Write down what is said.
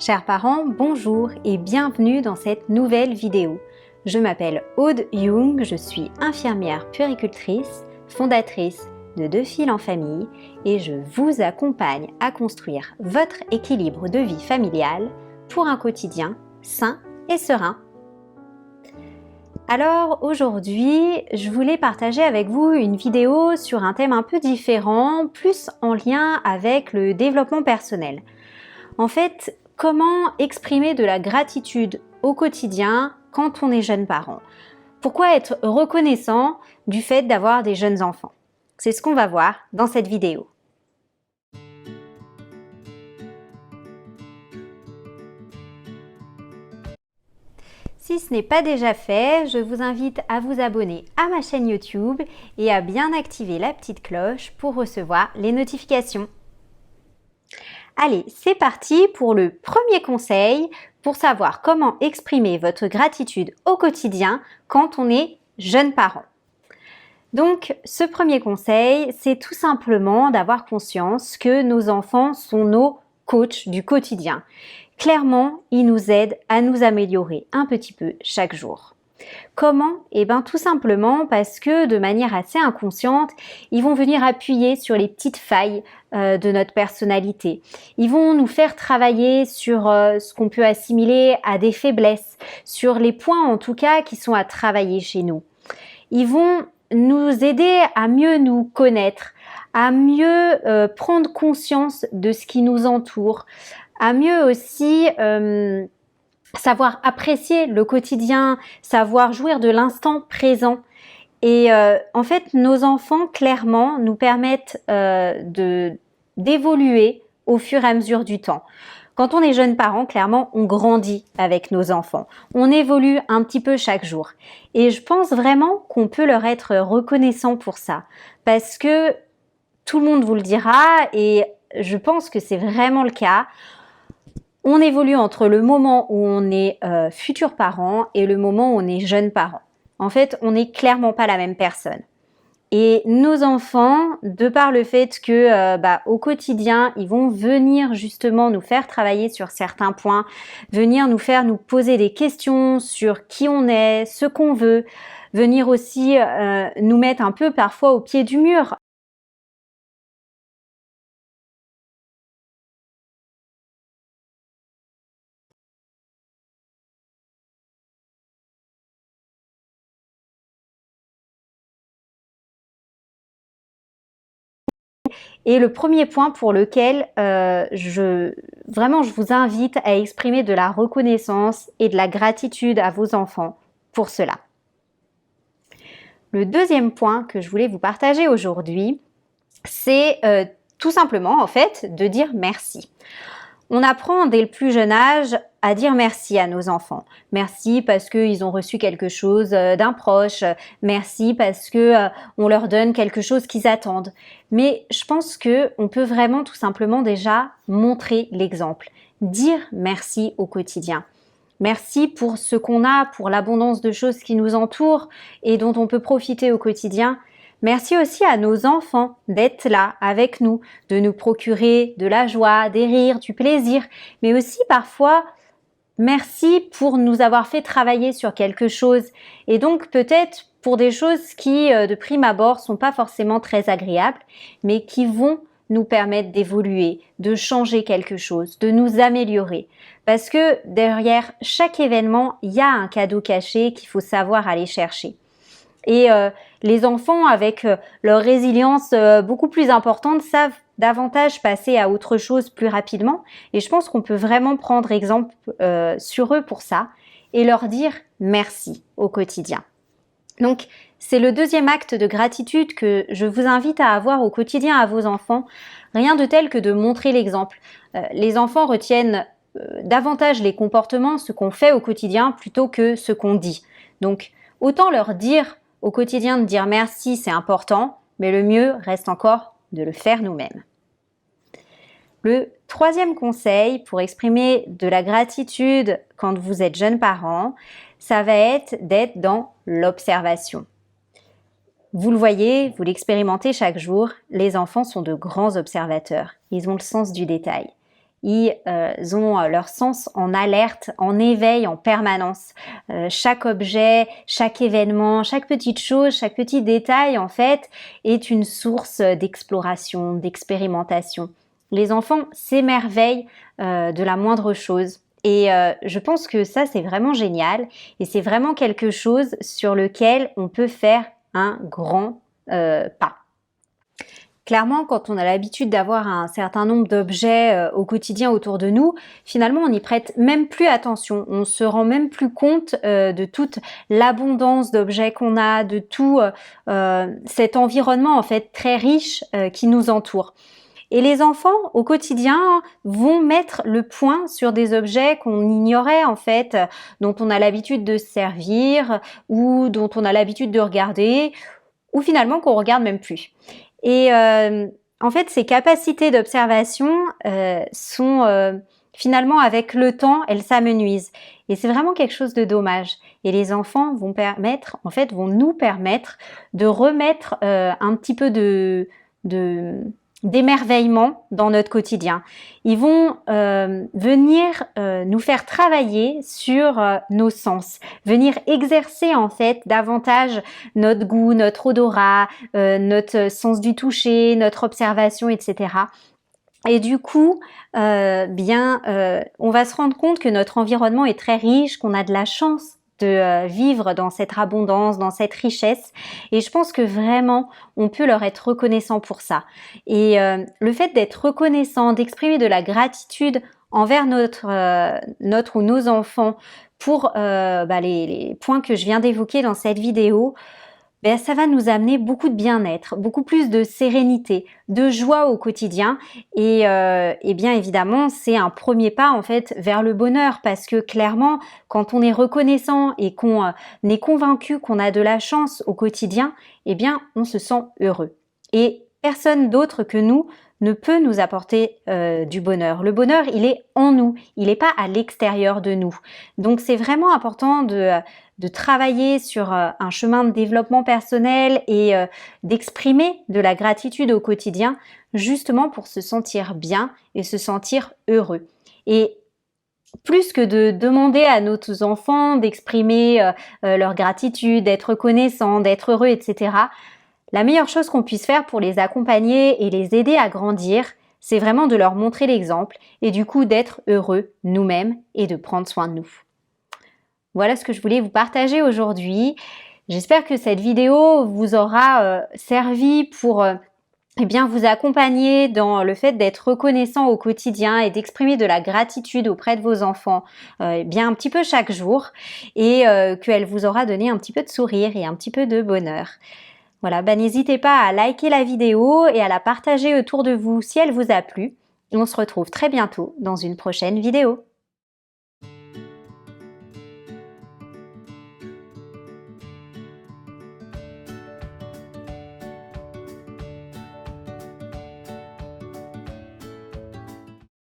Chers parents, bonjour et bienvenue dans cette nouvelle vidéo. Je m'appelle Aude Jung, je suis infirmière puéricultrice, fondatrice de 2 filles en famille et je vous accompagne à construire votre équilibre de vie familiale pour un quotidien sain et serein. Alors aujourd'hui, je voulais partager avec vous une vidéo sur un thème un peu différent, plus en lien avec le développement personnel. En fait, comment exprimer de la gratitude au quotidien quand on est jeune parent? Pourquoi être reconnaissant du fait d'avoir des jeunes enfants? C'est ce qu'on va voir dans cette vidéo. Si ce n'est pas déjà fait, je vous invite à vous abonner à ma chaîne YouTube et à bien activer la petite cloche pour recevoir les notifications. Allez, c'est parti pour le premier conseil pour savoir comment exprimer votre gratitude au quotidien quand on est jeune parent. Donc, ce premier conseil, c'est tout simplement d'avoir conscience que nos enfants sont nos coachs du quotidien. Clairement, ils nous aident à nous améliorer un petit peu chaque jour. Comment? Eh bien tout simplement parce que de manière assez inconsciente, ils vont venir appuyer sur les petites failles de notre personnalité. Ils vont nous faire travailler sur ce qu'on peut assimiler à des faiblesses, sur les points en tout cas qui sont à travailler chez nous. Ils vont nous aider à mieux nous connaître, à mieux prendre conscience de ce qui nous entoure, à mieux aussi savoir apprécier le quotidien, savoir jouir de l'instant présent. Et en fait, nos enfants, clairement, nous permettent d'évoluer au fur et à mesure du temps. Quand on est jeune parent, clairement, on grandit avec nos enfants. On évolue un petit peu chaque jour. Et je pense vraiment qu'on peut leur être reconnaissant pour ça. Parce que tout le monde vous le dira et je pense que c'est vraiment le cas. On évolue entre le moment où on est futur parent et le moment où on est jeune parent. En fait, on n'est clairement pas la même personne. Et nos enfants, de par le fait que au quotidien, ils vont venir justement nous faire travailler sur certains points, venir nous poser des questions sur qui on est, ce qu'on veut, venir aussi nous mettre un peu parfois au pied du mur. Et le premier point pour lequel je vous invite à exprimer de la reconnaissance et de la gratitude à vos enfants pour cela. Le deuxième point que je voulais vous partager aujourd'hui, c'est tout simplement en fait de dire merci. On apprend dès le plus jeune âge à dire merci à nos enfants. Merci parce qu'ils ont reçu quelque chose d'un proche. Merci parce que on leur donne quelque chose qu'ils attendent. Mais je pense que on peut vraiment tout simplement déjà montrer l'exemple. Dire merci au quotidien. Merci pour ce qu'on a, pour l'abondance de choses qui nous entourent et dont on peut profiter au quotidien. Merci aussi à nos enfants d'être là avec nous, de nous procurer de la joie, des rires, du plaisir, mais aussi parfois merci pour nous avoir fait travailler sur quelque chose et donc peut-être pour des choses qui de prime abord sont pas forcément très agréables, mais qui vont nous permettre d'évoluer, de changer quelque chose, de nous améliorer. Parce que derrière chaque événement, il y a un cadeau caché qu'il faut savoir aller chercher. Et les enfants, avec leur résilience beaucoup plus importante, savent davantage passer à autre chose plus rapidement. Et je pense qu'on peut vraiment prendre exemple sur eux pour ça et leur dire merci au quotidien. Donc, c'est le deuxième acte de gratitude que je vous invite à avoir au quotidien à vos enfants. Rien de tel que de montrer l'exemple. Les enfants retiennent davantage les comportements, ce qu'on fait au quotidien, plutôt que ce qu'on dit. Donc, autant leur dire au quotidien de dire merci, c'est important, mais le mieux reste encore de le faire nous-mêmes. Le troisième conseil pour exprimer de la gratitude quand vous êtes jeune parent, ça va être d'être dans l'observation. Vous le voyez, vous l'expérimentez chaque jour, les enfants sont de grands observateurs. Ils ont le sens du détail. ils ont leur sens en alerte, en éveil en permanence. Chaque objet, chaque événement, chaque petite chose, chaque petit détail en fait est une source d'exploration, d'expérimentation. Les enfants s'émerveillent de la moindre chose. Et je pense que ça, c'est vraiment génial et c'est vraiment quelque chose sur lequel on peut faire un grand pas. Clairement, quand on a l'habitude d'avoir un certain nombre d'objets au quotidien autour de nous, finalement, on n'y prête même plus attention. On se rend même plus compte de toute l'abondance d'objets qu'on a, de tout cet environnement en fait très riche qui nous entoure. Et les enfants, au quotidien, vont mettre le point sur des objets qu'on ignorait en fait, dont on a l'habitude de se servir ou dont on a l'habitude de regarder, ou finalement qu'on regarde même plus. Et en fait, ces capacités d'observation sont finalement avec le temps, elles s'amenuisent. Et c'est vraiment quelque chose de dommage. Et les enfants vont nous permettre de remettre un petit peu d'émerveillement dans notre quotidien. Ils vont venir nous faire travailler sur nos sens, venir exercer en fait davantage notre goût, notre odorat, notre sens du toucher, notre observation, etc. Et du coup, on va se rendre compte que notre environnement est très riche, qu'on a de la chance de vivre dans cette abondance, dans cette richesse. Et je pense que vraiment, on peut leur être reconnaissant pour ça. Et le fait d'être reconnaissant, d'exprimer de la gratitude envers notre ou nos enfants pour les points que je viens d'évoquer dans cette vidéo, ça va nous amener beaucoup de bien-être, beaucoup plus de sérénité, de joie au quotidien et bien évidemment c'est un premier pas en fait vers le bonheur parce que clairement quand on est reconnaissant et qu'on est convaincu qu'on a de la chance au quotidien, on se sent heureux et personne d'autre que nous ne peut nous apporter du bonheur. Le bonheur, il est en nous, il n'est pas à l'extérieur de nous. Donc c'est vraiment important de travailler sur un chemin de développement personnel et d'exprimer de la gratitude au quotidien, justement pour se sentir bien et se sentir heureux. Et plus que de demander à nos enfants d'exprimer leur gratitude, d'être reconnaissants, d'être heureux, etc., la meilleure chose qu'on puisse faire pour les accompagner et les aider à grandir, c'est vraiment de leur montrer l'exemple et du coup d'être heureux nous-mêmes et de prendre soin de nous. Voilà ce que je voulais vous partager aujourd'hui. J'espère que cette vidéo vous aura servi pour vous accompagner dans le fait d'être reconnaissant au quotidien et d'exprimer de la gratitude auprès de vos enfants un petit peu chaque jour et qu'elle vous aura donné un petit peu de sourire et un petit peu de bonheur. Voilà, n'hésitez pas à liker la vidéo et à la partager autour de vous si elle vous a plu. Et on se retrouve très bientôt dans une prochaine vidéo.